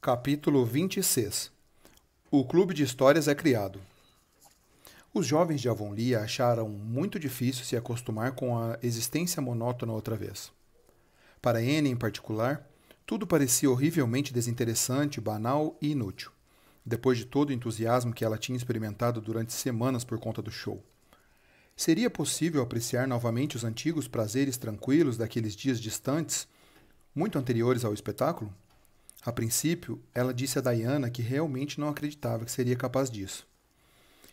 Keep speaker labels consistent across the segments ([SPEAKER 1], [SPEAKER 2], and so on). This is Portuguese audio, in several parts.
[SPEAKER 1] Capítulo 26. O clube de histórias é criado. Os jovens de Avonlea acharam muito difícil se acostumar com a existência monótona outra vez. Para Anne, em particular, tudo parecia horrivelmente desinteressante, banal e inútil, depois de todo o entusiasmo que ela tinha experimentado durante semanas por conta do show. Seria possível apreciar novamente os antigos prazeres tranquilos daqueles dias distantes, muito anteriores ao espetáculo? A princípio, ela disse a Diana que realmente não acreditava que seria capaz disso.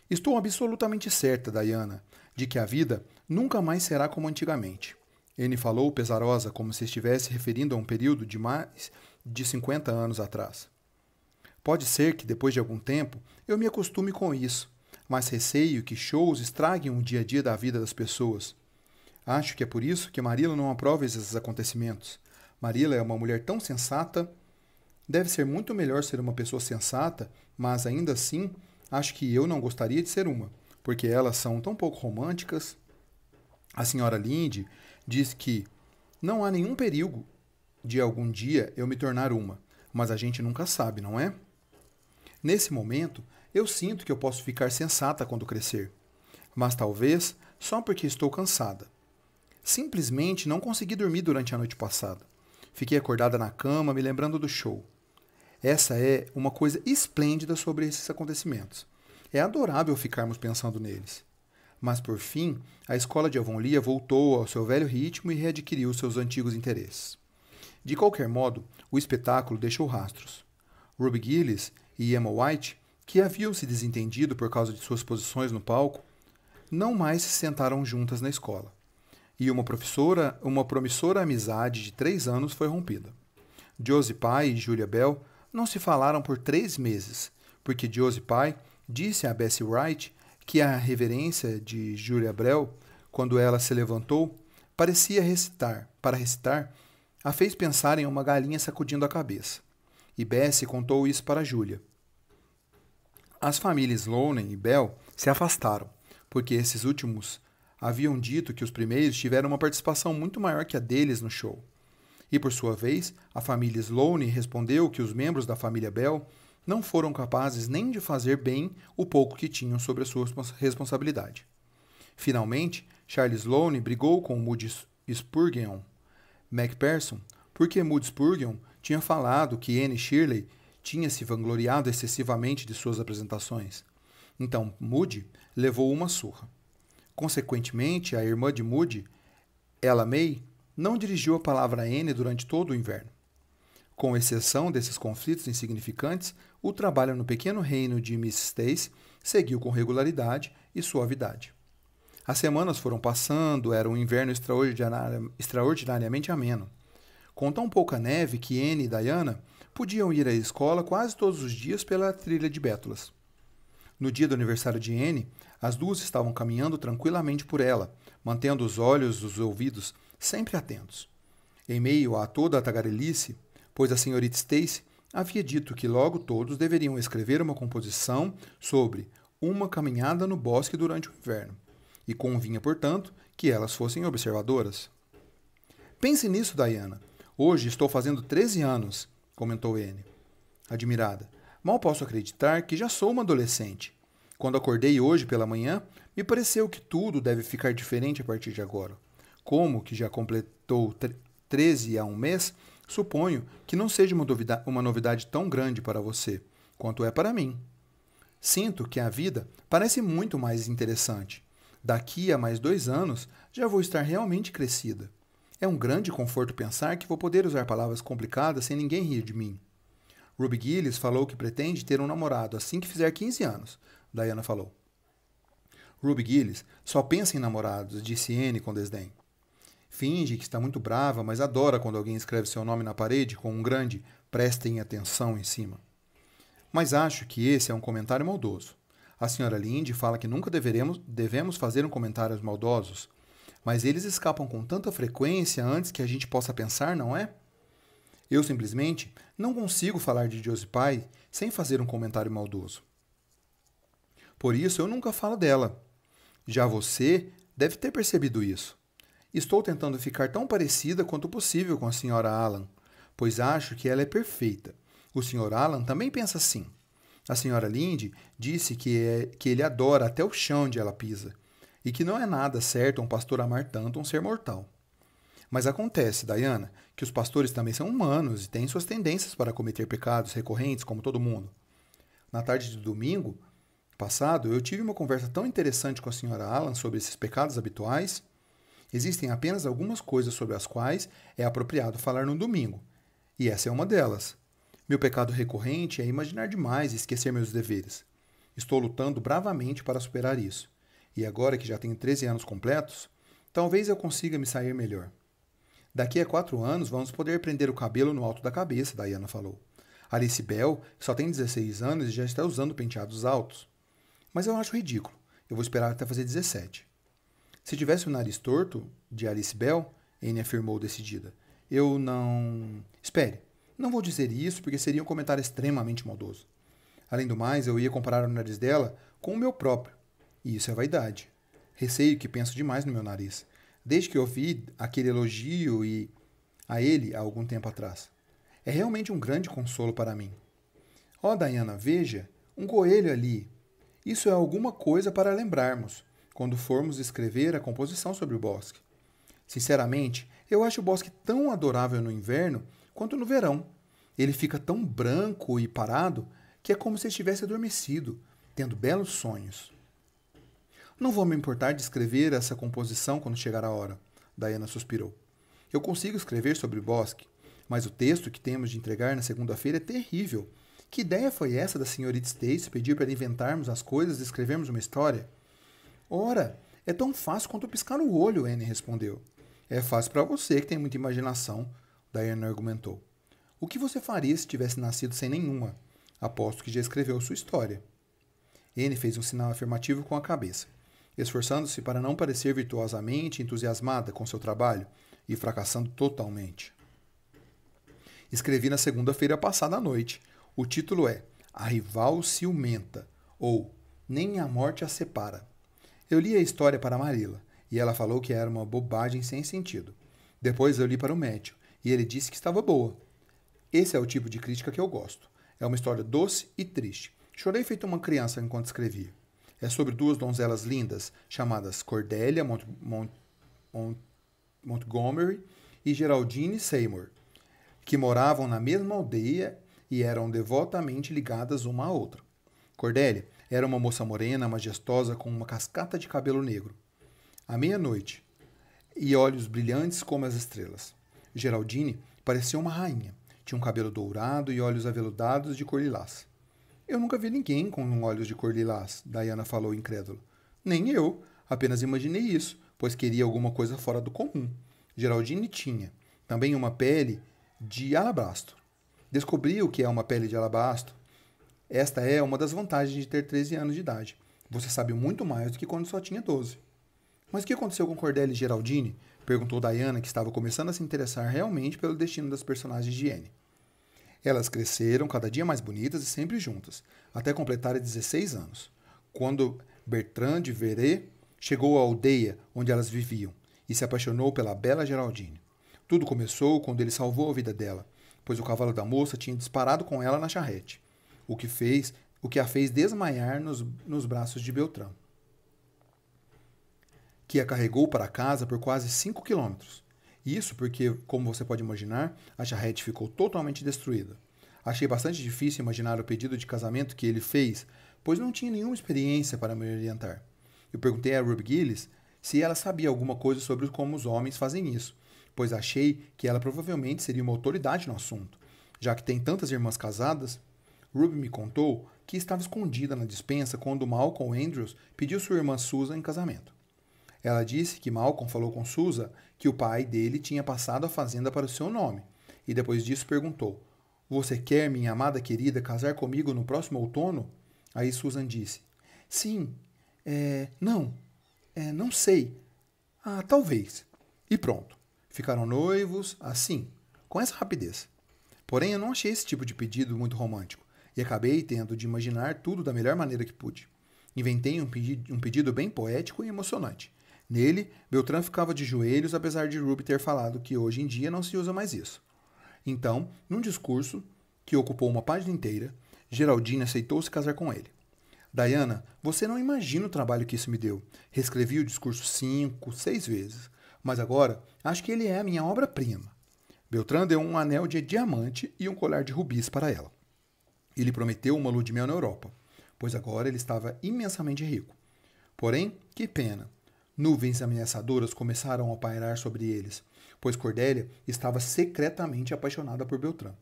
[SPEAKER 1] Estou absolutamente certa, Diana, de que a vida nunca mais será como antigamente. Anne falou pesarosa, como se estivesse referindo a um período de mais de 50 anos atrás. Pode ser que, depois de algum tempo, eu me acostume com isso, mas receio que shows estraguem o dia a dia da vida das pessoas. Acho que é por isso que Marilla não aprova esses acontecimentos. Marilla é uma mulher tão sensata. Deve ser muito melhor ser uma pessoa sensata, mas ainda assim, acho que eu não gostaria de ser uma, porque elas são tão pouco românticas. A senhora Lynde diz que não há nenhum perigo de algum dia eu me tornar uma, mas a gente nunca sabe, não é? Nesse momento, eu sinto que eu posso ficar sensata quando crescer, mas talvez só porque estou cansada. Simplesmente não consegui dormir durante a noite passada. Fiquei acordada na cama, me lembrando do show. Essa é uma coisa esplêndida sobre esses acontecimentos. É adorável ficarmos pensando neles. Mas, por fim, a escola de Avonlea voltou ao seu velho ritmo e readquiriu seus antigos interesses. De qualquer modo, o espetáculo deixou rastros. Ruby Gillis e Emma White, que haviam se desentendido por causa de suas posições no palco, não mais se sentaram juntas na escola. E uma promissora amizade de 3 anos foi rompida. Josie Pye e Julia Bell não se falaram por 3 meses, porque Josie Pye disse a Bessie Wright que a reverência de Julia Bell, quando ela se levantou, para recitar, a fez pensar em uma galinha sacudindo a cabeça. E Bessie contou isso para Julia. As famílias Sloane e Bell se afastaram, porque esses últimos haviam dito que os primeiros tiveram uma participação muito maior que a deles no show. E, por sua vez, a família Sloane respondeu que os membros da família Bell não foram capazes nem de fazer bem o pouco que tinham sobre a sua responsabilidade. Finalmente, Charles Sloane brigou com Moody Spurgeon MacPherson porque Moody Spurgeon tinha falado que Anne Shirley tinha se vangloriado excessivamente de suas apresentações. Então, Moody levou uma surra. Consequentemente, a irmã de Moody, Ella May, não dirigiu a palavra a Anne durante todo o inverno. Com exceção desses conflitos insignificantes, o trabalho no pequeno reino de Miss Stacy seguiu com regularidade e suavidade. As semanas foram passando, era um inverno extraordinariamente ameno. Com tão pouca neve que Anne e Diana podiam ir à escola quase todos os dias pela trilha de bétulas. No dia do aniversário de Anne, as duas estavam caminhando tranquilamente por ela, mantendo os olhos e os ouvidos sempre atentos. Em meio a toda a tagarelice, pois a senhorita Stacy havia dito que logo todos deveriam escrever uma composição sobre uma caminhada no bosque durante o inverno, e convinha, portanto, que elas fossem observadoras. Pense nisso, Diana. Hoje estou fazendo 13 anos, comentou Anne, admirada. Mal posso acreditar que já sou uma adolescente. Quando acordei hoje pela manhã, me pareceu que tudo deve ficar diferente a partir de agora. Como que já completou 13 há um mês, suponho que não seja uma novidade tão grande para você, quanto é para mim. Sinto que a vida parece muito mais interessante. Daqui a mais 2 anos, já vou estar realmente crescida. É um grande conforto pensar que vou poder usar palavras complicadas sem ninguém rir de mim. Ruby Gillis falou que pretende ter um namorado assim que fizer 15 anos, Diana falou. Ruby Gillis só pensa em namorados, disse Anne com desdém. Finge que está muito brava, mas adora quando alguém escreve seu nome na parede com um grande "prestem atenção" em cima. Mas acho que esse é um comentário maldoso. A senhora Lynde fala que nunca devemos fazer comentários maldosos, mas eles escapam com tanta frequência antes que a gente possa pensar, não é? Eu simplesmente não consigo falar de Josie Pye sem fazer um comentário maldoso. Por isso eu nunca falo dela. Já você deve ter percebido isso. Estou tentando ficar tão parecida quanto possível com a senhora Allan, pois acho que ela é perfeita. O Sr. Alan também pensa assim. A Sra. Lynde disse que ele adora até o chão onde ela pisa, e que não é nada certo um pastor amar tanto um ser mortal. Mas acontece, Diana, que os pastores também são humanos e têm suas tendências para cometer pecados recorrentes como todo mundo. Na tarde de domingo passado, eu tive uma conversa tão interessante com a Sra. Alan sobre esses pecados habituais. Existem apenas algumas coisas sobre as quais é apropriado falar no domingo, e essa é uma delas. Meu pecado recorrente é imaginar demais e esquecer meus deveres. Estou lutando bravamente para superar isso, e agora que já tenho 13 anos completos, talvez eu consiga me sair melhor. Daqui a 4 anos vamos poder prender o cabelo no alto da cabeça, Diana falou. Alice Bell só tem 16 anos e já está usando penteados altos. Mas eu acho ridículo. Eu vou esperar até fazer 17. Se tivesse o nariz torto de Alice Bell, Anne afirmou decidida, eu não... Espere, não vou dizer isso porque seria um comentário extremamente maldoso. Além do mais, eu ia comparar o nariz dela com o meu próprio. E isso é vaidade. Receio que penso demais no meu nariz. Desde que eu ouvi aquele elogio a ele há algum tempo atrás. É realmente um grande consolo para mim. Oh, Diana, veja, um coelho ali. Isso é alguma coisa para lembrarmos, quando formos escrever a composição sobre o bosque. Sinceramente, eu acho o bosque tão adorável no inverno quanto no verão. Ele fica tão branco e parado que é como se estivesse adormecido, tendo belos sonhos. Não vou me importar de escrever essa composição quando chegar a hora, Diana suspirou. Eu consigo escrever sobre o bosque, mas o texto que temos de entregar na segunda-feira é terrível. Que ideia foi essa da senhorita Stacy pedir para inventarmos as coisas e escrevermos uma história? Ora, é tão fácil quanto piscar o olho, Anne respondeu. É fácil para você que tem muita imaginação, Diana argumentou. O que você faria se tivesse nascido sem nenhuma? Aposto que já escreveu sua história. Anne fez um sinal afirmativo com a cabeça, esforçando-se para não parecer virtuosamente entusiasmada com seu trabalho e fracassando totalmente. Escrevi na segunda-feira passada à noite. O título é A Rival Ciumenta, ou Nem a Morte a Separa. Eu li a história para Marilla, e ela falou que era uma bobagem sem sentido. Depois eu li para o Matthew, e ele disse que estava boa. Esse é o tipo de crítica que eu gosto. É uma história doce e triste. Chorei feito uma criança enquanto escrevia. É sobre 2 donzelas lindas, chamadas Cordelia Montgomery e Geraldine Seymour, que moravam na mesma aldeia e eram devotamente ligadas uma à outra. Cordelia era uma moça morena, majestosa, com uma cascata de cabelo negro, à meia-noite, e olhos brilhantes como as estrelas. Geraldine parecia uma rainha. Tinha um cabelo dourado e olhos aveludados de cor lilás. Eu nunca vi ninguém com olhos de cor lilás, Diana falou incrédula. Nem eu, apenas imaginei isso, pois queria alguma coisa fora do comum. Geraldine tinha também uma pele de alabastro. Descobri o que é uma pele de alabastro. Esta é uma das vantagens de ter 13 anos de idade. Você sabe muito mais do que quando só tinha 12. Mas o que aconteceu com Cordelia e Geraldine? Perguntou Diana, que estava começando a se interessar realmente pelo destino das personagens de Anne. Elas cresceram cada dia mais bonitas e sempre juntas, até completarem 16 anos, quando Bertrand de Verret chegou à aldeia onde elas viviam e se apaixonou pela bela Geraldine. Tudo começou quando ele salvou a vida dela, pois o cavalo da moça tinha disparado com ela na charrete, o que a fez desmaiar nos braços de Beltrán, que a carregou para casa por quase 5 quilômetros. Isso porque, como você pode imaginar, a charrete ficou totalmente destruída. Achei bastante difícil imaginar o pedido de casamento que ele fez, pois não tinha nenhuma experiência para me orientar. Eu perguntei a Ruby Gillis se ela sabia alguma coisa sobre como os homens fazem isso, pois achei que ela provavelmente seria uma autoridade no assunto, já que tem tantas irmãs casadas. Ruby me contou que estava escondida na despensa quando Malcolm Andrews pediu sua irmã Susan em casamento. Ela disse que Malcolm falou com Susan que o pai dele tinha passado a fazenda para o seu nome, e depois disso perguntou: Você quer, minha amada querida, casar comigo no próximo outono? Aí Susan disse: Sim, não sei. Ah, talvez. E pronto. Ficaram noivos, assim, com essa rapidez. Porém, eu não achei esse tipo de pedido muito romântico, e acabei tendo de imaginar tudo da melhor maneira que pude. Inventei um pedido bem poético e emocionante. Nele, Beltrán ficava de joelhos, apesar de Ruby ter falado que hoje em dia não se usa mais isso. Então, num discurso, que ocupou uma página inteira, Geraldine aceitou se casar com ele. Diana, você não imagina o trabalho que isso me deu. Reescrevi o discurso 5, 6 vezes. Mas agora, acho que ele é a minha obra-prima. Beltrán deu um anel de diamante e um colar de rubis para ela. Ele prometeu uma lua de mel na Europa, pois agora ele estava imensamente rico. Porém, que pena. Nuvens ameaçadoras começaram a pairar sobre eles, pois Cordélia estava secretamente apaixonada por Beltrán.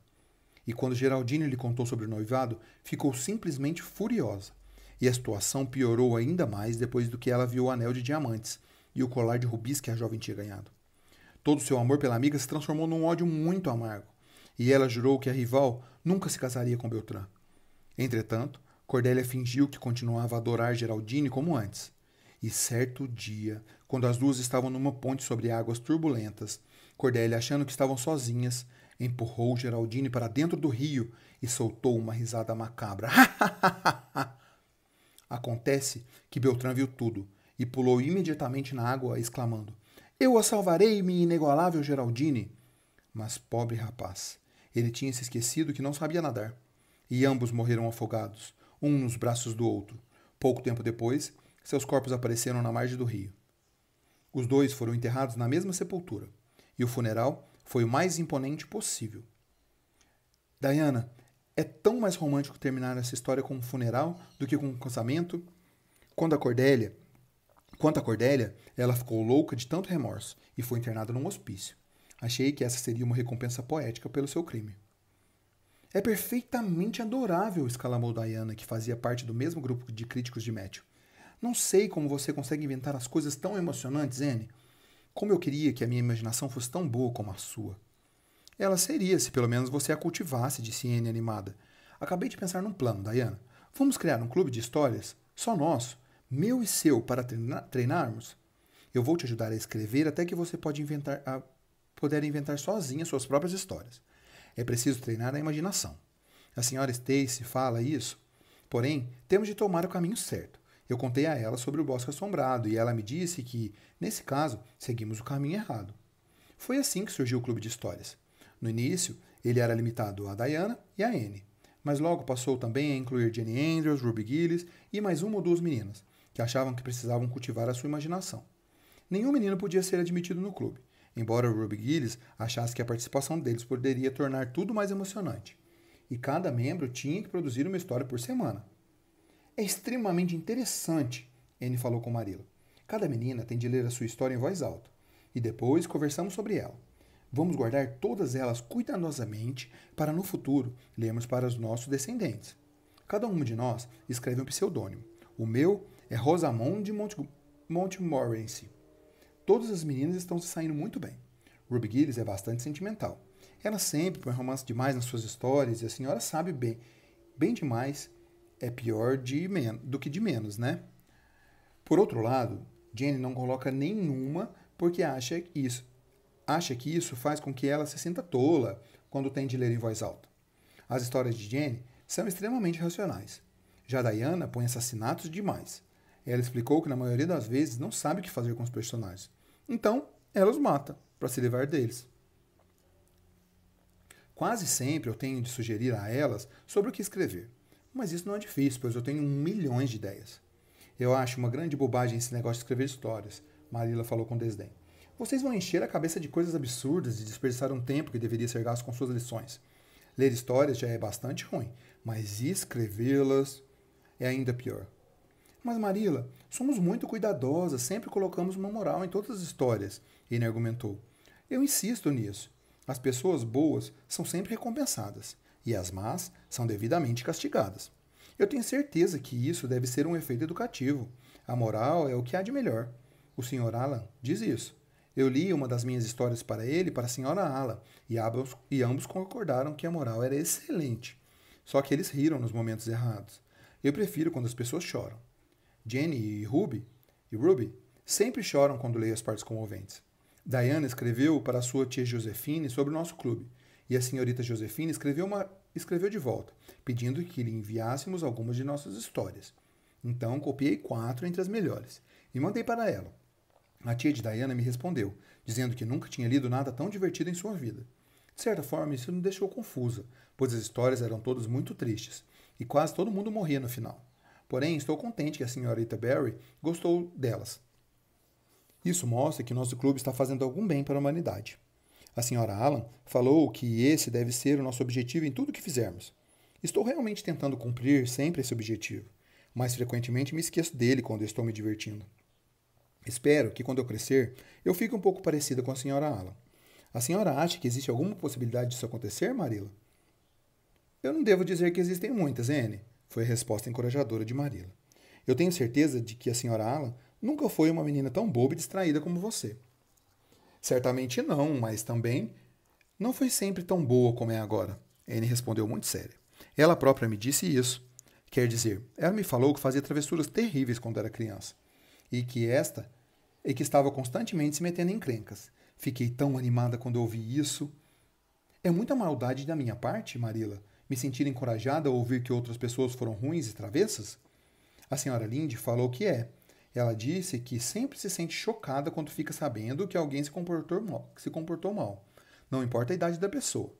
[SPEAKER 1] E quando Geraldine lhe contou sobre o noivado, ficou simplesmente furiosa. E a situação piorou ainda mais depois do que ela viu o anel de diamantes e o colar de rubis que a jovem tinha ganhado. Todo seu amor pela amiga se transformou num ódio muito amargo, e ela jurou que a rival nunca se casaria com Beltrán. Entretanto, Cordélia fingiu que continuava a adorar Geraldine como antes. E certo dia, quando as duas estavam numa ponte sobre águas turbulentas, Cordélia, achando que estavam sozinhas, empurrou Geraldine para dentro do rio e soltou uma risada macabra. Acontece que Beltrán viu tudo e pulou imediatamente na água, exclamando: Eu a salvarei, minha inigualável Geraldine! Mas pobre rapaz, ele tinha se esquecido que não sabia nadar. E ambos morreram afogados, um nos braços do outro. Pouco tempo depois, seus corpos apareceram na margem do rio. Os dois foram enterrados na mesma sepultura, e o funeral foi o mais imponente possível. Diana, é tão mais romântico terminar essa história com um funeral do que com um casamento. Quanto a Cordélia, ela ficou louca de tanto remorso e foi internada num hospício. Achei que essa seria uma recompensa poética pelo seu crime. É perfeitamente adorável, exclamou Diana, que fazia parte do mesmo grupo de críticos de Matthew. Não sei como você consegue inventar as coisas tão emocionantes, Anne. Como eu queria que a minha imaginação fosse tão boa como a sua. Ela seria, se pelo menos você a cultivasse, disse Anne animada. Acabei de pensar num plano, Diana. Vamos criar um clube de histórias? Só nosso, meu e seu, para treinarmos? Eu vou te ajudar a escrever até que você puder inventar sozinha suas próprias histórias. É preciso treinar a imaginação. A senhora Stacy fala isso. Porém, temos de tomar o caminho certo. Eu contei a ela sobre o Bosque Assombrado e ela me disse que, nesse caso, seguimos o caminho errado. Foi assim que surgiu o clube de histórias. No início, ele era limitado a Diana e a Anne, mas logo passou também a incluir Jenny Andrews, Ruby Gillis e mais uma ou duas meninas, que achavam que precisavam cultivar a sua imaginação. Nenhum menino podia ser admitido no clube, embora Ruby Gillis achasse que a participação deles poderia tornar tudo mais emocionante. E cada membro tinha que produzir uma história por semana. É extremamente interessante, Anne falou com Marilla. Cada menina tem de ler a sua história em voz alta, e depois conversamos sobre ela. Vamos guardar todas elas cuidadosamente para no futuro lermos para os nossos descendentes. Cada um de nós escreve um pseudônimo. O meu é Rosamond de Montmorency. Todas as meninas estão se saindo muito bem. Ruby Gillis é bastante sentimental. Ela sempre põe romance demais nas suas histórias e a senhora sabe bem demais é pior do que de menos, né? Por outro lado, Jenny não coloca nenhuma porque acha que isso faz com que ela se sinta tola quando tem de ler em voz alta. As histórias de Jenny são extremamente racionais. Já Diana põe assassinatos demais. Ela explicou que na maioria das vezes não sabe o que fazer com os personagens. Então, ela os mata para se livrar deles. Quase sempre eu tenho de sugerir a elas sobre o que escrever. Mas isso não é difícil, pois eu tenho milhões de ideias. Eu acho uma grande bobagem esse negócio de escrever histórias, Marilla falou com desdém. Vocês vão encher a cabeça de coisas absurdas e desperdiçar um tempo que deveria ser gasto com suas lições. Ler histórias já é bastante ruim, mas escrevê-las é ainda pior. Mas Marilla, somos muito cuidadosas, sempre colocamos uma moral em todas as histórias, Anne argumentou. Eu insisto nisso. As pessoas boas são sempre recompensadas, e as más são devidamente castigadas. Eu tenho certeza que isso deve ser um efeito educativo. A moral é o que há de melhor. O Sr. Alan diz isso. Eu li uma das minhas histórias para ele e para a Sra. Alan, e ambos concordaram que a moral era excelente. Só que eles riram nos momentos errados. Eu prefiro quando as pessoas choram. Jenny e Ruby sempre choram quando leio as partes comoventes. Diana escreveu para sua tia Josefine sobre o nosso clube, e a senhorita Josefine escreveu de volta, pedindo que lhe enviássemos algumas de nossas histórias. Então copiei 4 entre as melhores e mandei para ela. A tia de Diana me respondeu, dizendo que nunca tinha lido nada tão divertido em sua vida. De certa forma, isso me deixou confusa, pois as histórias eram todas muito tristes, e quase todo mundo morria no final. Porém, estou contente que a senhorita Barry gostou delas. Isso mostra que nosso clube está fazendo algum bem para a humanidade. A senhora Allan falou que esse deve ser o nosso objetivo em tudo que fizermos. Estou realmente tentando cumprir sempre esse objetivo, mas frequentemente me esqueço dele quando estou me divertindo. Espero que quando eu crescer, eu fique um pouco parecida com a senhora Allan. A senhora acha que existe alguma possibilidade disso acontecer, Marilla? Eu não devo dizer que existem muitas, Anne, foi a resposta encorajadora de Marilla. Eu tenho certeza de que a senhora Allan nunca foi uma menina tão boba e distraída como você. Certamente não, mas também não foi sempre tão boa como é agora. Anne respondeu muito séria. Ela própria me disse isso. Quer dizer, ela me falou que fazia travessuras terríveis quando era criança. E que estava constantemente se metendo em encrencas. Fiquei tão animada quando ouvi isso. É muita maldade da minha parte, Marilla, me sentir encorajada a ouvir que outras pessoas foram ruins e travessas? A senhora Lynde falou que é. Ela disse que sempre se sente chocada quando fica sabendo que alguém se comportou mal. Não importa a idade da pessoa.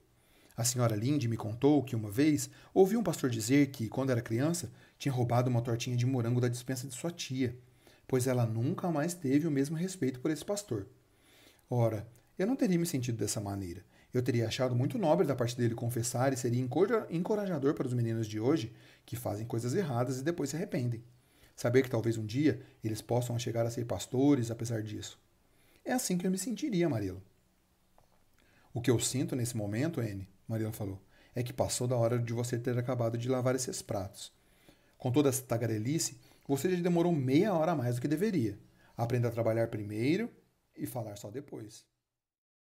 [SPEAKER 1] A senhora Lynde me contou que uma vez ouviu um pastor dizer que, quando era criança, tinha roubado uma tortinha de morango da despensa de sua tia, pois ela nunca mais teve o mesmo respeito por esse pastor. Ora, eu não teria me sentido dessa maneira. Eu teria achado muito nobre da parte dele confessar e seria encorajador para os meninos de hoje que fazem coisas erradas e depois se arrependem. Saber que talvez um dia eles possam chegar a ser pastores apesar disso. É assim que eu me sentiria, Marilla. O que eu sinto nesse momento, Anne, Marilla falou, é que passou da hora de você ter acabado de lavar esses pratos. Com toda essa tagarelice, você já demorou meia hora a mais do que deveria. Aprenda a trabalhar primeiro e falar só depois.